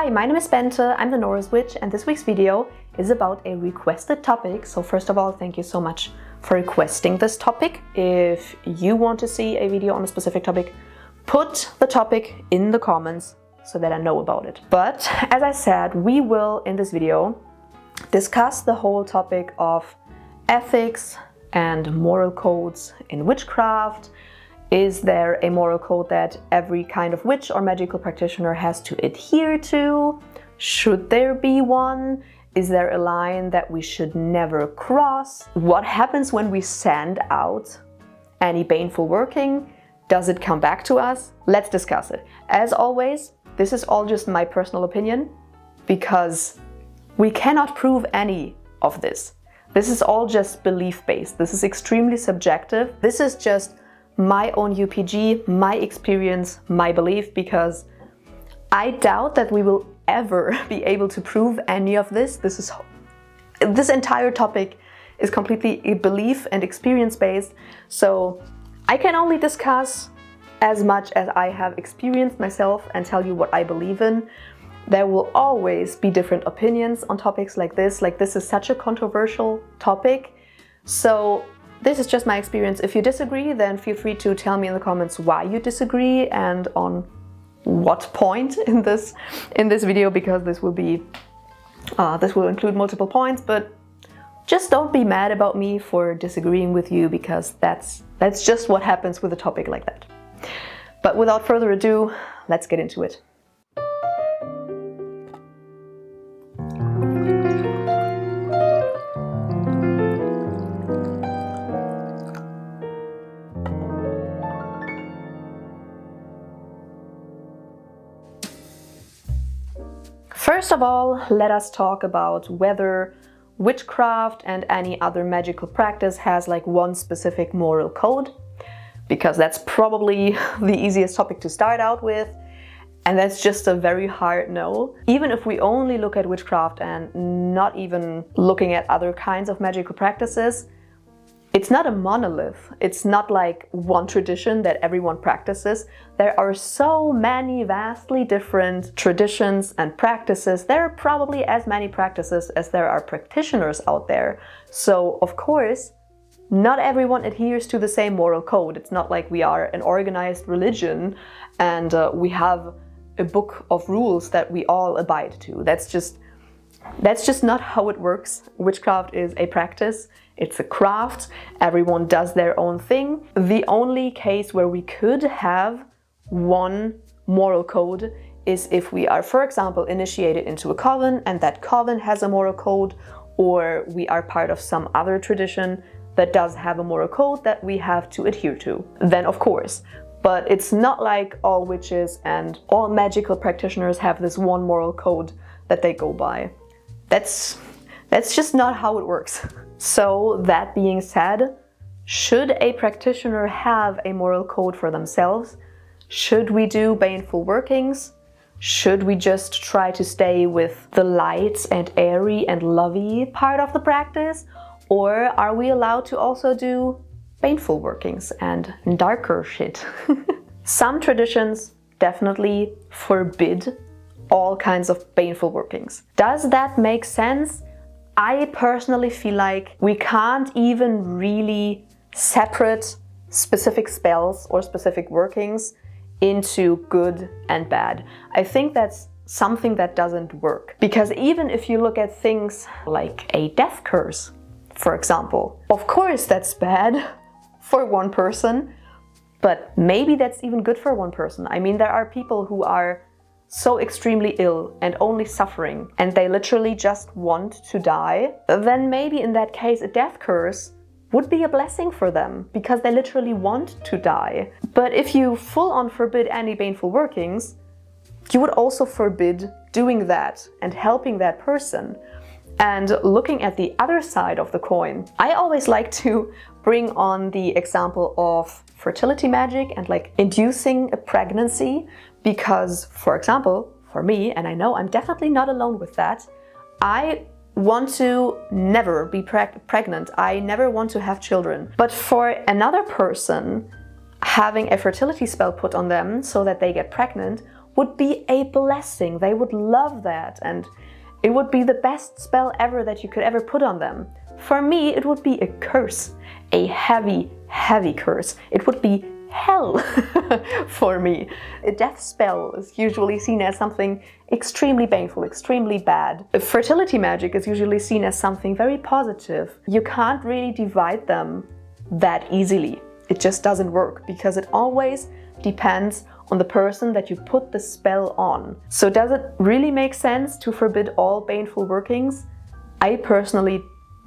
Hi, my name is Bente, I'm the Norse Witch, and this week's video is about a requested topic. So first of all, thank you so much for requesting this topic. If you want to see a video on a specific topic, put the topic in the comments so that I know about it. But as I said, we will in this video discuss the whole topic of ethics and moral codes in witchcraft. Is there a moral code that every kind of witch or magical practitioner has to adhere to? Should there be one? Is there a line that we should never cross? What happens when we send out any baneful working? Does it come back to us? Let's discuss it. As always, this is all just my personal opinion because we cannot prove any of this. This is all just belief-based. This is extremely subjective. This is just my own UPG, my experience, my belief, because I doubt that we will ever be able to prove any of this. This entire topic is completely belief and experience based, so I can only discuss as much as I have experienced myself and tell you what I believe in. There will always be different opinions on topics like this. This is such a controversial topic, so this is just my experience. If you disagree, then feel free to tell me in the comments why you disagree and on what point in this video, because this will include multiple points. But just don't be mad about me for disagreeing with you, because that's just what happens with a topic like that. But without further ado, let's get into it. First of all, let us talk about whether witchcraft and any other magical practice has one specific moral code, because that's probably the easiest topic to start out with, and that's just a very hard no. Even if we only look at witchcraft and not even looking at other kinds of magical practices, it's not a monolith. It's not like one tradition that everyone practices. There are so many vastly different traditions and practices. There are probably as many practices as there are practitioners out there. So, of course, not everyone adheres to the same moral code. It's not like we are an organized religion and we have a book of rules that we all abide to. That's just not how it works. Witchcraft is a practice. It's a craft. Everyone does their own thing. The only case where we could have one moral code is if we are, for example, initiated into a coven and that coven has a moral code, or we are part of some other tradition that does have a moral code that we have to adhere to. Then of course. But it's not like all witches and all magical practitioners have this one moral code that they go by. That's just not how it works. So that being said, should a practitioner have a moral code for themselves? Should we do baneful workings? Should we just try to stay with the light and airy and lovey part of the practice? Or are we allowed to also do baneful workings and darker shit? Some traditions definitely forbid all kinds of baneful workings. Does that make sense? I personally feel like we can't even really separate specific spells or specific workings into good and bad. I think that's something that doesn't work. Because even if you look at things like a death curse, for example, of course that's bad for one person, but maybe that's even good for one person. I mean, there are people who are so extremely ill and only suffering, and they literally just want to die, then maybe in that case a death curse would be a blessing for them, because they literally want to die. But if you full on forbid any baneful workings, you would also forbid doing that and helping that person. And looking at the other side of the coin, I always like to bring on the example of fertility magic and inducing a pregnancy. Because, for example, for me, and I know I'm definitely not alone with that, I want to never be pregnant. I never want to have children. But for another person, having a fertility spell put on them so that they get pregnant would be a blessing. They would love that, and it would be the best spell ever that you could ever put on them. For me, it would be a curse, a heavy, heavy curse. It would be hell for me. A death spell is usually seen as something extremely baneful, extremely bad. A fertility magic is usually seen as something very positive. You can't really divide them that easily. It just doesn't work because it always depends on the person that you put the spell on. So does it really make sense to forbid all baneful workings? I personally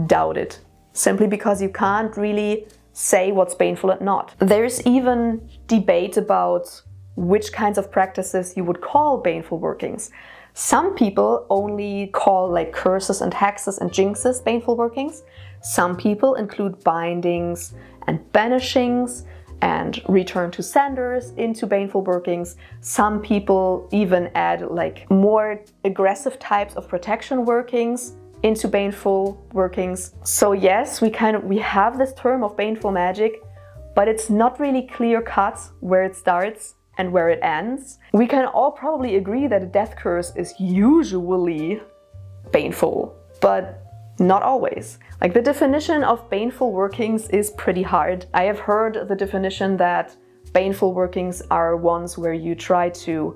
doubt it, simply because you can't really say what's baneful and not. There's even debate about which kinds of practices you would call baneful workings. Some people only call like curses and hexes and jinxes baneful workings. Some people include bindings and banishings and return to senders into baneful workings. Some people even add like more aggressive types of protection workings into baneful workings. So yes, we have this term of baneful magic, but it's not really clear cut where it starts and where it ends. We can all probably agree that a death curse is usually baneful, but not always. Like, the definition of baneful workings is pretty hard. I have heard the definition that baneful workings are ones where you try to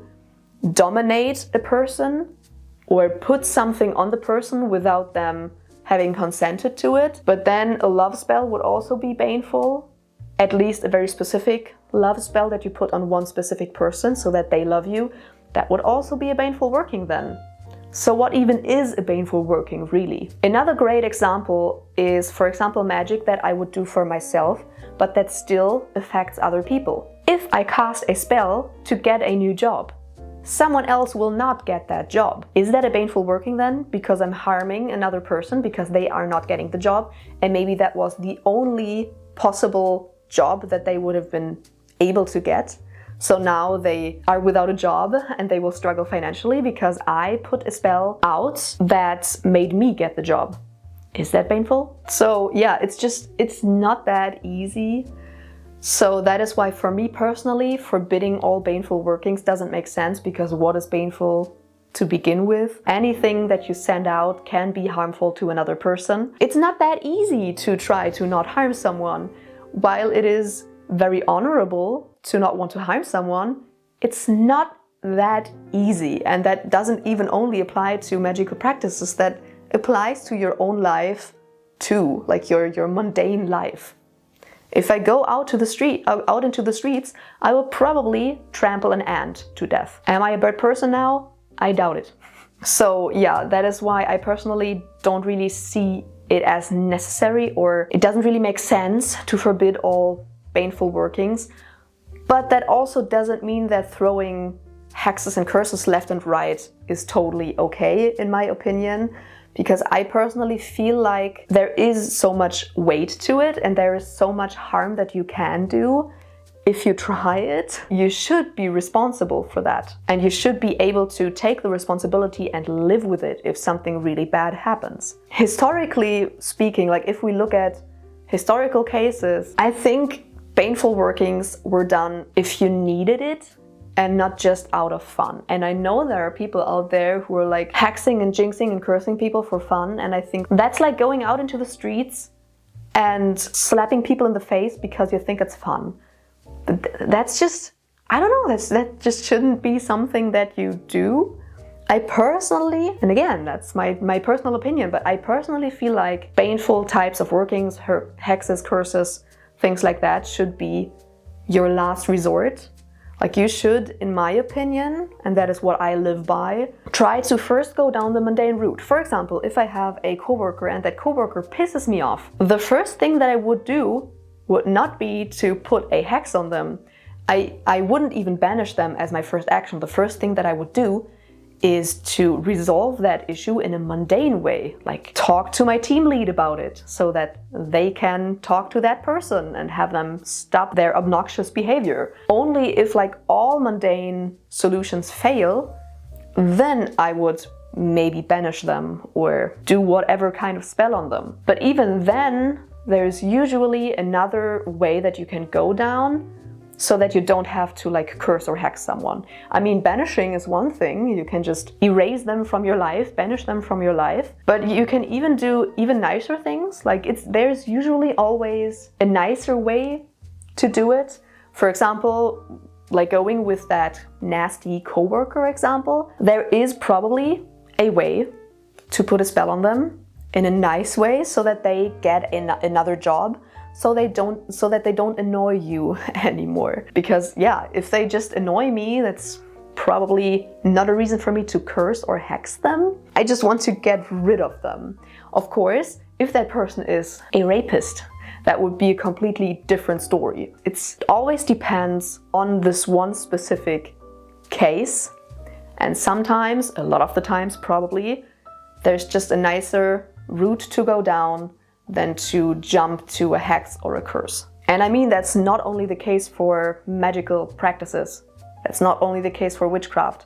dominate a person or put something on the person without them having consented to it. But then a love spell would also be baneful, at least a very specific love spell that you put on one specific person so that they love you. That would also be a baneful working then. So what even is a baneful working, really? Another great example is, for example, magic that I would do for myself, but that still affects other people. If I cast a spell to get a new job, someone else will not get that job. Is that a baneful working then? Because I'm harming another person because they are not getting the job, and maybe that was the only possible job that they would have been able to get. So now they are without a job and they will struggle financially because I put a spell out that made me get the job. Is that baneful? So yeah, it's not that easy. So that is why for me personally, forbidding all baneful workings doesn't make sense, because what is baneful to begin with? Anything that you send out can be harmful to another person. It's not that easy to try to not harm someone. While it is very honorable to not want to harm someone, it's not that easy. And that doesn't even only apply to magical practices, that applies to your own life too, like your mundane life. If I go out into the streets, I will probably trample an ant to death. Am I a bird person now? I doubt it. So yeah, that is why I personally don't really see it as necessary, or it doesn't really make sense to forbid all baneful workings. But that also doesn't mean that throwing hexes and curses left and right is totally okay, in my opinion, because I personally feel like there is so much weight to it and there is so much harm that you can do. If you try it, you should be responsible for that, and you should be able to take the responsibility and live with it if something really bad happens. Historically speaking, like if we look at historical cases, I think baneful workings were done if you needed it and not just out of fun. And I know there are people out there who are like hexing and jinxing and cursing people for fun, and I think that's like going out into the streets and slapping people in the face because you think it's fun. That's just, I don't know, that just shouldn't be something that you do. I personally, and again, that's my personal opinion, but I personally feel like baneful types of workings, hexes, curses, things like that should be your last resort. Like, you should, in my opinion, and that is what I live by, try to first go down the mundane route. For example, if I have a coworker and that coworker pisses me off, the first thing that I would do would not be to put a hex on them. I wouldn't even banish them as my first action. The first thing that I would do is to resolve that issue in a mundane way, like talk to my team lead about it so that they can talk to that person and have them stop their obnoxious behavior. Only if like all mundane solutions fail, then I would maybe banish them or do whatever kind of spell on them. But even then, there's usually another way that you can go down, so that you don't have to like curse or hex someone. I mean, banishing is one thing. You can just erase them from your life, banish them from your life. But you can even do even nicer things. Like there's usually always a nicer way to do it. For example, like going with that nasty coworker example, there is probably a way to put a spell on them in a nice way so that they get another job, so that they don't annoy you anymore. Because yeah, if they just annoy me, that's probably not a reason for me to curse or hex them. I just want to get rid of them. Of course, if that person is a rapist, that would be a completely different story. It always depends on this one specific case, and sometimes, a lot of the times probably, there's just a nicer route to go down than to jump to a hex or a curse. And I mean, that's not only the case for magical practices. That's not only the case for witchcraft.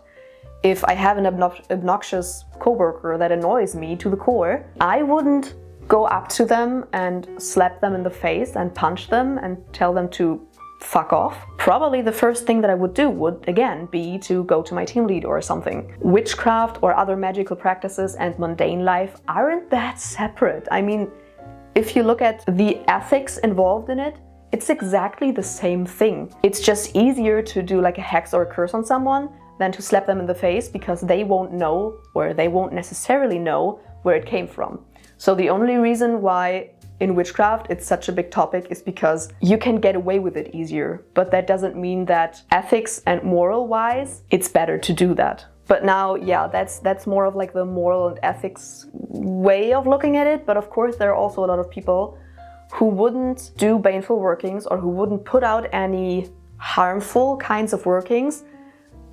If I have an obnoxious coworker that annoys me to the core, I wouldn't go up to them and slap them in the face and punch them and tell them to fuck off. Probably the first thing that I would do would again be to go to my team lead or something. Witchcraft or other magical practices and mundane life aren't that separate. I mean, if you look at the ethics involved in it, it's exactly the same thing. It's just easier to do like a hex or a curse on someone than to slap them in the face, because they won't know, or they won't necessarily know, where it came from. So the only reason why in witchcraft it's such a big topic is because you can get away with it easier. But that doesn't mean that ethics and moral wise, it's better to do that. But now, yeah, that's more of like the moral and ethics way of looking at it. But of course, there are also a lot of people who wouldn't do baneful workings or who wouldn't put out any harmful kinds of workings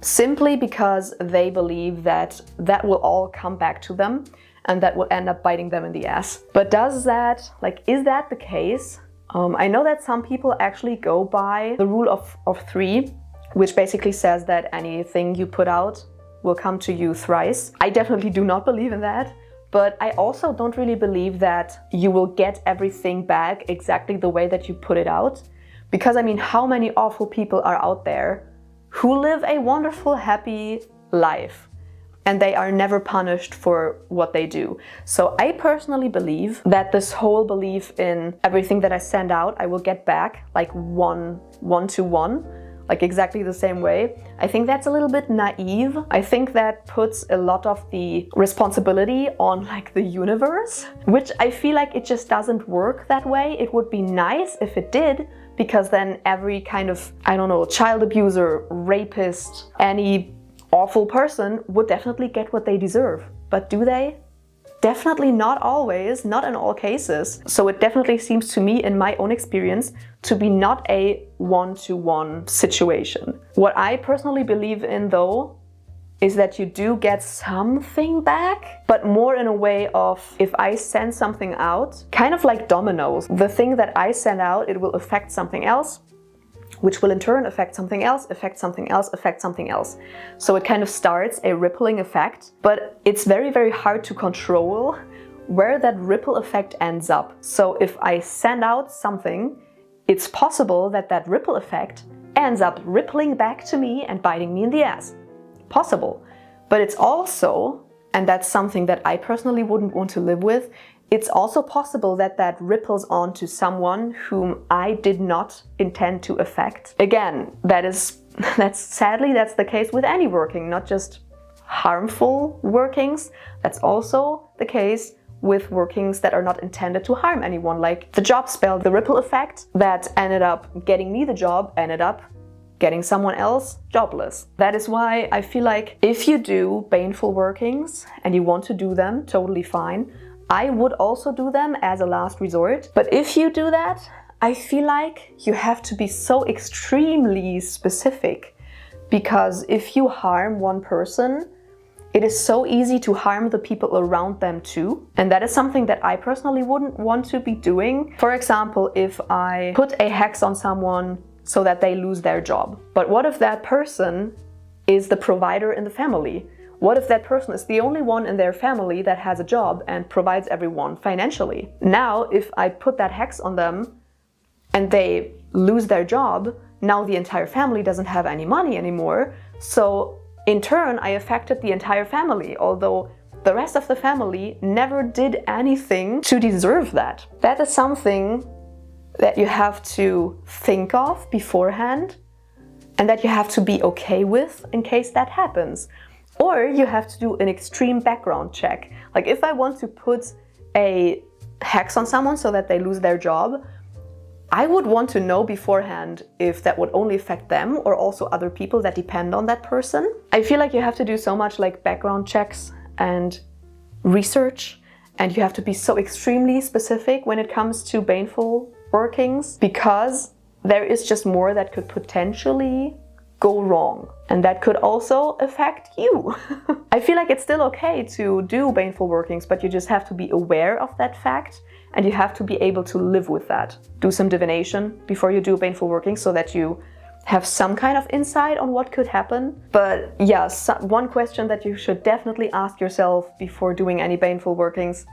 simply because they believe that that will all come back to them and that will end up biting them in the ass. But is that the case? I know that some people actually go by the rule of 3, which basically says that anything you put out will come to you thrice. I definitely do not believe in that, but I also don't really believe that you will get everything back exactly the way that you put it out. Because I mean, how many awful people are out there who live a wonderful, happy life, and they are never punished for what they do. So I personally believe that this whole belief in everything that I send out, I will get back like one to one, like exactly the same way. I think that's a little bit naive. I think that puts a lot of the responsibility on like the universe, which I feel like it just doesn't work that way. It would be nice if it did, because then every kind of, I don't know, child abuser, rapist, any awful person would definitely get what they deserve. But do they? Definitely not always, not in all cases. So it definitely seems to me, in my own experience, to be not a one-to-one situation. What I personally believe in, though, is that you do get something back, but more in a way of, if I send something out, kind of like dominoes. The thing that I send out, it will affect something else, which will in turn affect something else, affect something else, affect something else. So it kind of starts a rippling effect, but it's very, very hard to control where that ripple effect ends up. So if I send out something, it's possible that that ripple effect ends up rippling back to me and biting me in the ass. Possible. But it's also, and that's something that I personally wouldn't want to live with, it's also possible that that ripples on to someone whom I did not intend to affect. Again, that's sadly the case with any working, not just harmful workings. That's also the case with workings that are not intended to harm anyone, like the job spell. The ripple effect that ended up getting me the job ended up getting someone else jobless. That is why I feel like if you do baneful workings and you want to do them, totally fine. I would also do them as a last resort. But if you do that, I feel like you have to be so extremely specific, because if you harm one person, it is so easy to harm the people around them too. And that is something that I personally wouldn't want to be doing. For example, if I put a hex on someone so that they lose their job. But what if that person is the provider in the family? What if that person is the only one in their family that has a job and provides everyone financially? Now, if I put that hex on them and they lose their job, now the entire family doesn't have any money anymore. So in turn, I affected the entire family, although the rest of the family never did anything to deserve that. That is something that you have to think of beforehand and that you have to be okay with in case that happens. Or you have to do an extreme background check. Like if I want to put a hex on someone so that they lose their job, I would want to know beforehand if that would only affect them or also other people that depend on that person. I feel like you have to do so much like background checks and research, and you have to be so extremely specific when it comes to baneful workings, because there is just more that could potentially go wrong, and that could also affect you. I feel like it's still okay to do baneful workings, but you just have to be aware of that fact, and you have to be able to live with that. Do some divination before you do baneful workings so that you have some kind of insight on what could happen. But yeah, one question that you should definitely ask yourself before doing any baneful workings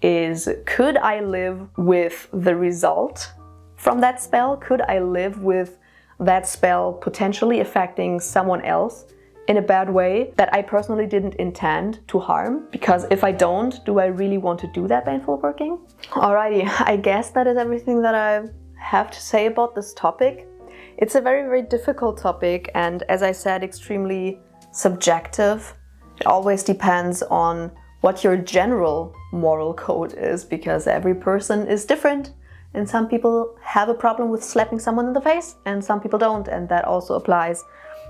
is, could I live with the result from that spell? Could I live with that spell potentially affecting someone else in a bad way that I personally didn't intend to harm? Because if I don't, do I really want to do that baneful working? Alrighty, I guess that is everything that I have to say about this topic. It's a very, very difficult topic, and as I said, extremely subjective. It always depends on what your general moral code is, because every person is different. And some people have a problem with slapping someone in the face, and some people don't, and that also applies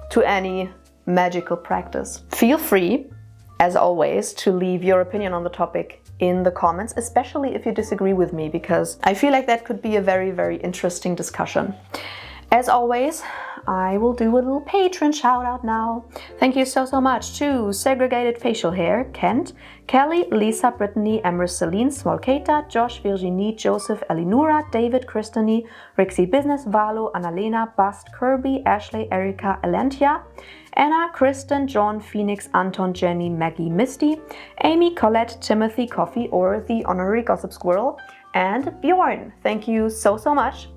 to any magical practice. Feel free, as always, to leave your opinion on the topic in the comments, especially if you disagree with me, because I feel like that could be a very, very interesting discussion. As always, I will do a little patron shout out now. Thank you so much to Segregated Facial Hair, Kent, Kelly, Lisa, Brittany, Emer, Celine, Smolkata, Josh, Virginie, Joseph, Elinura, David, Kristany, Rixie Business, Valo, Annalena, Bast, Kirby, Ashley, Erika, Elentia, Anna, Kristen, John, Phoenix, Anton, Jenny, Maggie, Misty, Amy, Colette, Timothy, Coffee, or the Honorary Gossip Squirrel, and Bjorn. Thank you so much.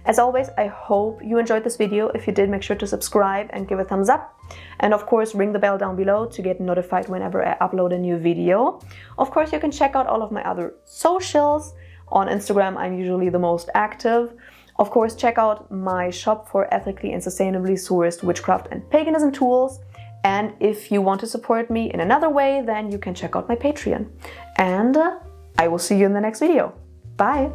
As always, I hope you enjoyed this video. If you did, make sure to subscribe and give a thumbs up. And of course, ring the bell down below to get notified whenever I upload a new video. Of course, you can check out all of my other socials. On Instagram, I'm usually the most active. Of course, check out my shop for ethically and sustainably sourced witchcraft and paganism tools. And if you want to support me in another way, then you can check out my Patreon. And I will see you in the next video. Bye!